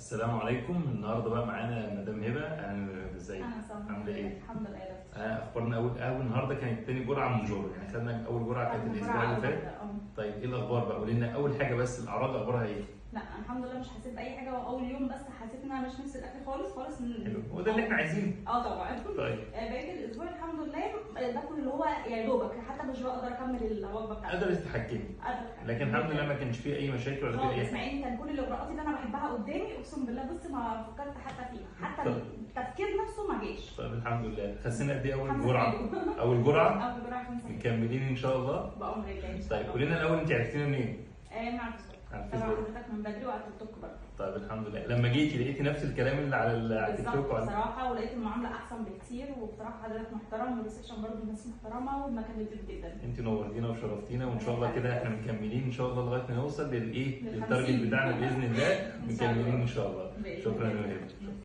السلام عليكم. النهارده بقى معانا مدام هبه. ازيك؟ عامله ايه؟ الحمد لله يا دكتور. اخبارنا اول النهارده كانت تاني جرعه من جورو، يعني خدنا اول جرعه كانت الاسبوع اللي فات. طيب ايه الاخبار بقى؟ قولي لنا اول حاجه بس، الاعراض اخبارها ايه؟ لا الحمد لله مش حسيت باي حاجه، واول يوم بس حسيت ان انا مش نفس الاكل خالص خالص. حلو، هو ده اللي احنا عايزينه. طبعا. طيب بقيت الاسبوع الحمد لله باكل اللي هو يا دوبك، حتى مش بقدر اكمل الوجبه بتاعتي. قادره تتحكمي، لكن الحمد لله ما كانش فيه اي مشاكل ولا فيه اي حاجه. يعني كان كل الاجراءات اللي انا بحبها قدامي، اقسم بالله بص ما فكرت حتى فيها، حتى التفكير نفسه ما جاش. طيب الحمد لله. خسينا قد ايه اول جرعه؟ اول جرعه؟ اول جرعه 5 مكملين ان شاء الله بامر الله. طيب قولي لنا الاول، انت عرفتينا منين؟ من على الفيسبوك. طبعا حضرتك من بدري وعلى التيك توك برضه. طيب الحمد لله. لما جيتي لقيتي نفس الكلام اللي على التيك توك؟ بصراحه ولقيت المعامله احسن بكتير، وبصراحه حضرتك محترم، والريسبشن برضه الناس محترمه، والمكان لطيف جدا. انت نورتينا وشرفتينا، وان شاء الله كده احنا مكملين ان شاء الله لغايه ما نوصل للتارجت بتاعنا باذن الله. مكملين ان شاء الله. شكرا يا